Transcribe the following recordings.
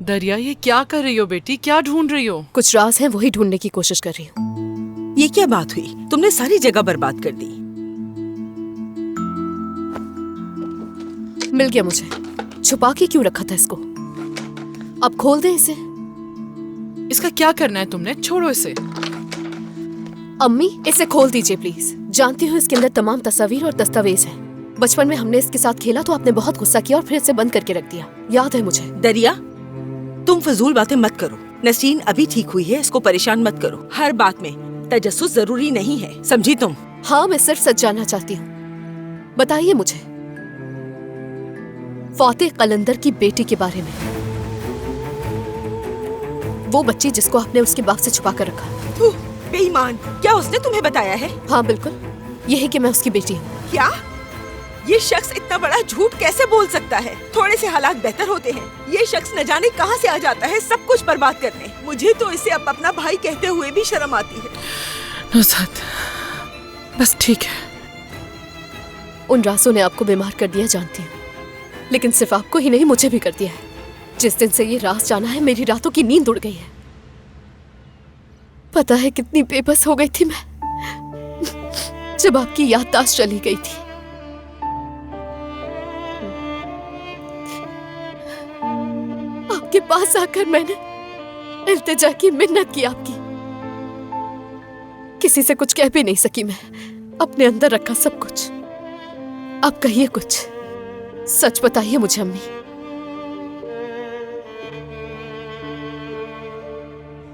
दरिया, ये क्या कर रही हो बेटी? क्या ढूंढ रही हो? कुछ राज हैं, वही ढूंढने की कोशिश कर रही हूँ। ये क्या बात हुई? तुमने सारी जगह बर्बाद कर दी। मिल गया मुझे। छुपा के क्यों रखा था इसको? अब खोल दे इसे। इसका क्या करना है तुमने? छोड़ो इसे। अम्मी, इसे खोल दीजिए प्लीज। जानती हूँ इसके अंदर तमाम तस्वीर और दस्तावेज हैं। बचपन में हमने इसके साथ खेला तो आपने बहुत गुस्सा किया और फिर इसे बंद करके रख दिया, याद है मुझे। दरिया, तुम फजूल बातें मत करो। नसरीन अभी ठीक हुई है, इसको परेशान मत करो। हर बात में तजस्सुस जरूरी नहीं है, समझी तुम? हाँ, मैं सिर्फ सच जानना चाहती हूँ। बताइए मुझे फातिह कलंदर की बेटी के बारे में। वो बच्ची जिसको आपने उसके बाप से छुपा कर रखा। बेईमान, क्या उसने तुम्हें बताया है? हाँ बिल्कुल, यही कि मैं उसकी बेटी हूँ। क्या? ये शख्स इतना बड़ा झूठ कैसे बोल सकता है? थोड़े से हालात बेहतर होते हैं, ये शख्स न जाने कहाँ से आ जाता है सब कुछ बर्बाद करने। मुझे तो इसे अब अपना भाई कहते हुए भी शर्म आती है। नुसरत, बस ठीक है। उन रासों ने आपको बीमार कर दिया जानती हूँ, लेकिन सिर्फ आपको ही नहीं मुझे भी कर दिया है। जिस दिन से ये राज जाना है, मेरी रातों की नींद उड़ गई है। पता है कितनी बेबस हो गई थी मैं जब आपकी याददाश्त चली गई थी। आपके पास आकर मैंने इल्तिजा की, मिन्नत की आपकी। किसी से कुछ कह भी नहीं सकी मैं, अपने अंदर रखा सब कुछ। अब कहिए कुछ, सच बताइए मुझे अम्मी।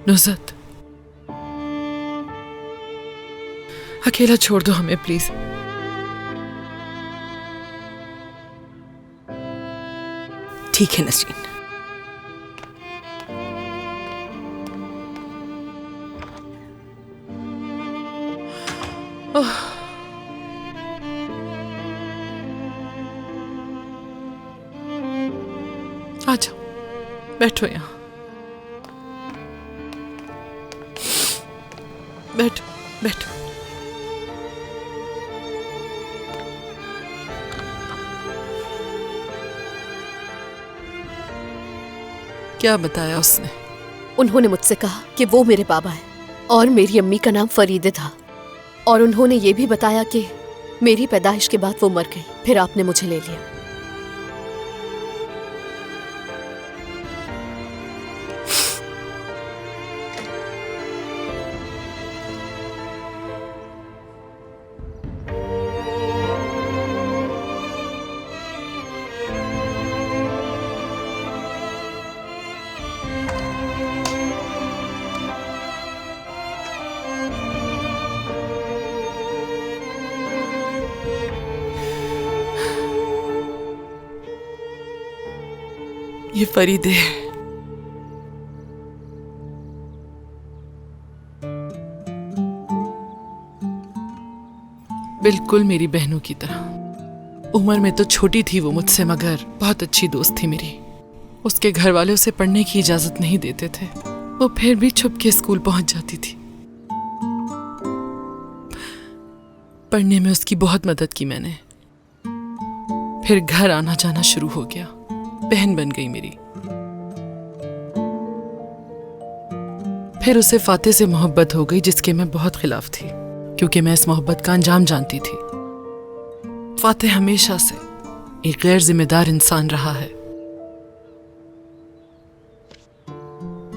नुसरत, अकेला छोड़ दो हमें प्लीज। ठीक है नसरीन। आ जाओ, बैठो यहाँ। बैठो बैठो। क्या बताया उसने? उन्होंने मुझसे कहा कि वो मेरे बाबा हैं और मेरी अम्मी का नाम फरीदे था। और उन्होंने ये भी बताया कि मेरी पैदाइश के बाद वो मर गई, फिर आपने मुझे ले लिया। ये फरीदे है। बिल्कुल मेरी बहनों की तरह। उम्र में तो छोटी थी वो मुझसे, मगर बहुत अच्छी दोस्त थी मेरी। उसके घर वाले उसे पढ़ने की इजाजत नहीं देते थे, वो फिर भी छुप के स्कूल पहुंच जाती थी। पढ़ने में उसकी बहुत मदद की मैंने। फिर घर आना जाना शुरू हो गया, बहन बन गई मेरी। फिर उसे फातिह से मोहब्बत हो गई, जिसके मैं बहुत खिलाफ थी, क्योंकि मैं इस मोहब्बत का अंजाम जानती थी। फातिह हमेशा से एक गैर जिम्मेदार इंसान रहा है।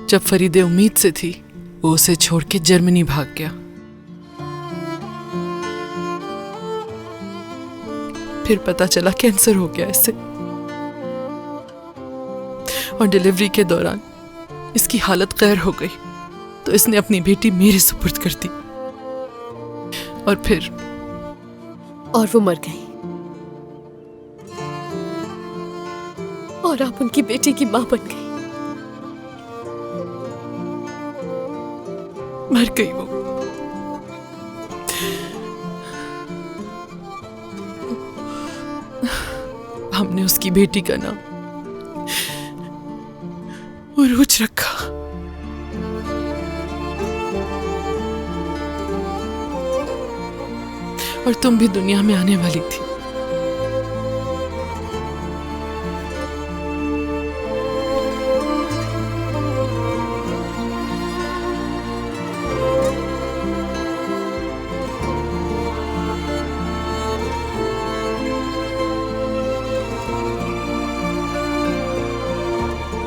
जब फरीदे उम्मीद से थी, वो उसे छोड़ के जर्मनी भाग गया। फिर पता चला कैंसर हो गया इसे, और डिलीवरी के दौरान इसकी हालत गैर हो गई, तो इसने अपनी बेटी मेरे सुपुर्द कर दी। और वो मर गई, और आप उनकी बेटी की मां बन गई। मर गई वो। हमने उसकी बेटी का नाम उरूज रखा। और तुम भी दुनिया में आने वाली थी।